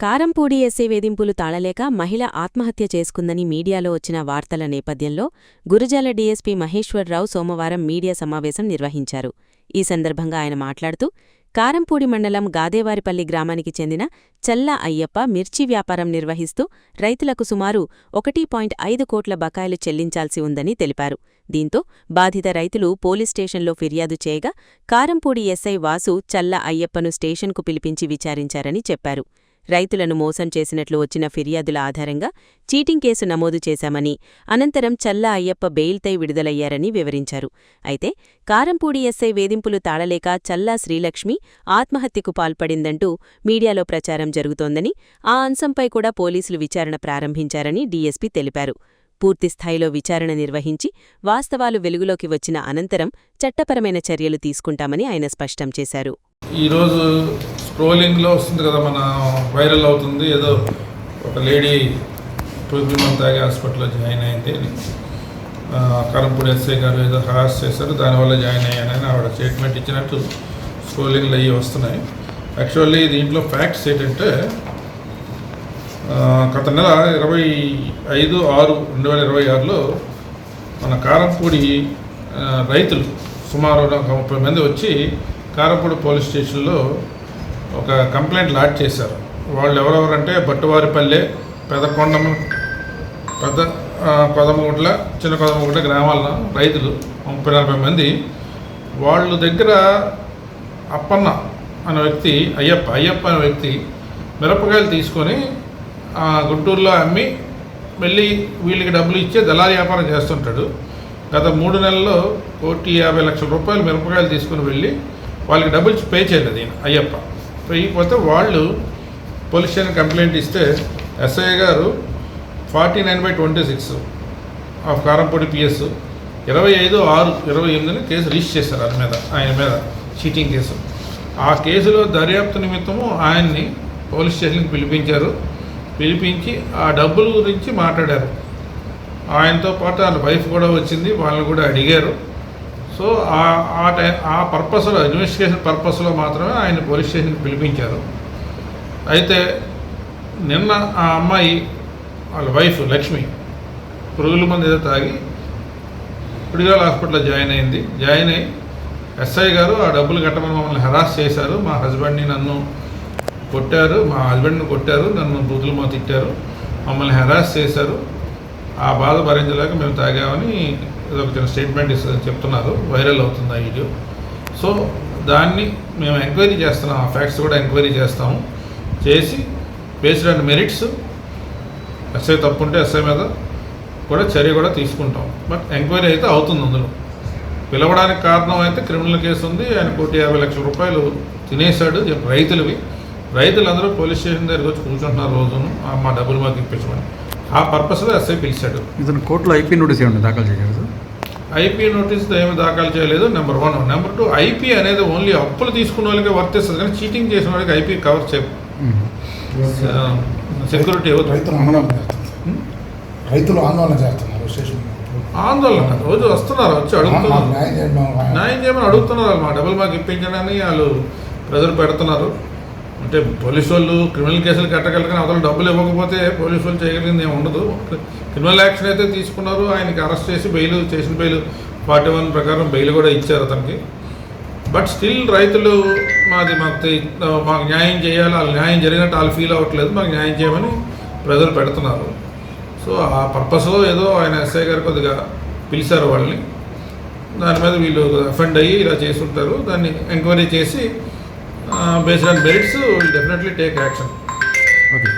Karampudi SI వేధింపులు తాళలేక మహిళ ఆత్మహత్య చేసుకుందని మీడియాలో వచ్చిన వార్తల నేపథ్యంలో గురజాల డీఎస్పీ మహేశ్వర్రావు సోమవారం మీడియా సమావేశం నిర్వహించారు. ఈ సందర్భంగా ఆయన మాట్లాడుతూ, కారంపూడి మండలం గాదేవారిపల్లి గ్రామానికి చెందిన చల్ల అయ్యప్ప మిర్చి వ్యాపారం నిర్వహిస్తూ రైతులకు సుమారు 1.5 కోట్ల బకాయిలు చెల్లించాల్సి ఉందని తెలిపారు. దీంతో బాధిత రైతులు పోలీస్ స్టేషన్లో ఫిర్యాదు చేయగా కారంపూడి ఎస్ఐ వాసు చల్ల అయ్యప్పను స్టేషన్కు పిలిపించి విచారించారని చెప్పారు. రైతులను మోసం చేసినట్లు వచ్చిన ఫిర్యాదుల ఆధారంగా చీటింగ్ కేసు నమోదు చేశామని, అనంతరం చల్ల అయ్యప్ప బెయిల్పై విడుదలయ్యారని వివరించారు. అయితే కారంపూడి ఎస్ఐ వేధింపులు తాళలేక చల్లా శ్రీలక్ష్మి ఆత్మహత్యకు పాల్పడిందంటూ మీడియాలో ప్రచారం జరుగుతోందని, ఆ అంశంపై కూడా పోలీసులు విచారణ ప్రారంభించారని డీఎస్పీ తెలిపారు. పూర్తిస్థాయిలో విచారణ నిర్వహించి వాస్తవాలు వెలుగులోకి వచ్చిన అనంతరం చట్టపరమైన చర్యలు తీసుకుంటామని ఆయన స్పష్టం చేశారు. ఈరోజు స్క్రోలింగ్లో వస్తుంది కదా, మన వైరల్ అవుతుంది, ఏదో ఒక లేడీ టూబిమన్ తాగి హాస్పిటల్లో జాయిన్ అయింది, కారంపూడి ఎస్ఐ గారు ఏదో హరాస్ చేశారు, దానివల్ల జాయిన్ అయ్యానని ఆవిడ స్టేట్మెంట్ ఇచ్చినట్టు స్క్రోలింగ్లు అయ్యి వస్తున్నాయి. యాక్చువల్లీ దీంట్లో ఫ్యాక్ట్స్ ఏంటంటే, గత నెల 25/6/2026లో మన కారంపూడి రైతులు సుమారు 30 మంది వచ్చి కారంపూడి పోలీస్ స్టేషన్లో ఒక కంప్లైంట్ లాడ్జ్ చేశారు. వాళ్ళు ఎవరెవరంటే బట్టువారిపల్లె, కొదమగుట్ల, చిన్న కొదమగుట్ల గ్రామాల రైతులు 30-40 మంది. వాళ్ళ దగ్గర అప్పన్న అనే వ్యక్తి, అయ్యప్ప అనే వ్యక్తి మిరపకాయలు తీసుకొని గుంటూరులో అమ్మి మళ్ళీ వీళ్ళకి డబ్బులు ఇచ్చే దళారీ వ్యాపారం చేస్తుంటాడు. గత 3 నెలల్లో 1,50,00,000 రూపాయలు మిరపకాయలు తీసుకుని వెళ్ళి వాళ్ళకి డబ్బులు పే చేయలేదు అయ్యప్ప. పోయిపోతే వాళ్ళు పోలీస్ స్టేషన్ కంప్లైంట్ ఇస్తే ఎస్ఐ గారు 49/26 of Karampudi PS 25/6/28 case register చేశారు ఆయన మీద చీటింగ్ కేసు. ఆ కేసులో దర్యాప్తు నిమిత్తము ఆయన్ని పోలీస్ స్టేషన్కి పిలిపించి ఆ డబ్బుల గురించి మాట్లాడారు. ఆయనతో పాటు వాళ్ళ వైఫ్ కూడా వచ్చింది, వాళ్ళని కూడా అడిగారు. సో ఆ పర్పస్లో, ఇన్వెస్టిగేషన్ పర్పస్లో మాత్రమే ఆయన పోలీస్ స్టేషన్కి పిలిపించారు. అయితే నిన్న ఆ అమ్మాయి వాళ్ళ వైఫ్ లక్ష్మి పురుగుల మందు ఏదో తాగి పిడిగాల హాస్పిటల్లో జాయిన్ అయ్యి ఎస్ఐ గారు ఆ డబ్బులు కట్టమని మమ్మల్ని హెరాస్ చేశారు, మా హస్బెండ్ని నన్ను కొట్టారు, నన్ను బూతులు తిట్టారు, మమ్మల్ని హెరాస్ చేశారు, ఆ బాధ భరించలేక మేము తాగామని ఒక చిన్న స్టేట్మెంట్ చెప్తున్నారు. వైరల్ అవుతుంది ఆ వీడియో. సో దాన్ని మేము ఎంక్వైరీ చేస్తున్నాం, ఆ ఫ్యాక్ట్స్ కూడా ఎంక్వైరీ చేస్తాము. చేసి బేస్డ్ ఆన్ మెరిట్స్ ఎస్ఐ తప్పుంటే ఎస్ఐ మీద కూడా చర్య కూడా తీసుకుంటాం. బట్ ఎంక్వైరీ అయితే అవుతుంది. అందులో పిలవడానికి కారణం అయితే క్రిమినల్ కేసు ఉంది, ఆయన 1,50,00,000 రూపాయలు తినేశాడు రైతులందరూ పోలీస్ స్టేషన్ దగ్గరికి వచ్చి కూర్చుంటున్నారు రోజును, మా డబ్బులు మాకు ఇప్పించమని. ఆ పర్పస్లో ఎస్ఐ పిలిచాడు. ఇతను కోర్టులో ఐపీ నోటీస్ ఏమైనా దాఖలు చేయలేదు? ఐపీ నోటీస్ ఏమి దాఖలు చేయలేదు. నెంబర్ 1. నెంబర్ 2, ఐపీ అనేది ఓన్లీ అప్పులు తీసుకున్న వాళ్ళకే వర్తిస్తుంది, కానీ చీటింగ్ చేసిన వాళ్ళకి ఐపీ కవర్ చేయదు. సెక్యూరిటీ రైతులు ఆందోళన చేస్తున్నారు. ఆందోళన రోజు వస్తున్నారు, వచ్చి అడుగుతున్నారు, న్యాయం చేయమని అడుగుతున్నారు. మా డబ్బులు మాకు ఇప్పించడానికి వాళ్ళు ప్రెజర్ పెడుతున్నారు. అంటే పోలీసు వాళ్ళు క్రిమినల్ కేసులు కట్టగలిగిన అవతల డబ్బులు ఇవ్వకపోతే పోలీసు వాళ్ళు చేయగలిగింది ఏమి ఉండదు. క్రిమినల్ యాక్షన్ అయితే తీసుకున్నారు, ఆయనకి అరెస్ట్ చేసి చేసిన బెయిల్ 41 ప్రకారం బెయిల్ కూడా ఇచ్చారు అతనికి. బట్ స్టిల్ రైతులు మాకు న్యాయం చేయాలి, వాళ్ళు న్యాయం జరిగినట్టు వాళ్ళు ఫీల్ అవ్వట్లేదు, మాకు న్యాయం చేయమని ప్రజలు పెడుతున్నారు. సో ఆ పర్పస్లో ఏదో ఆయన ఎస్ఐ గారు కొద్దిగా పిలిచారు వాళ్ళని, దాని మీద వీళ్ళు అఫెండ్ అయ్యి ఇలా చేస్తుంటారు. దాన్ని ఎంక్వైరీ చేసి based on merits, we will definitely take action. Okay.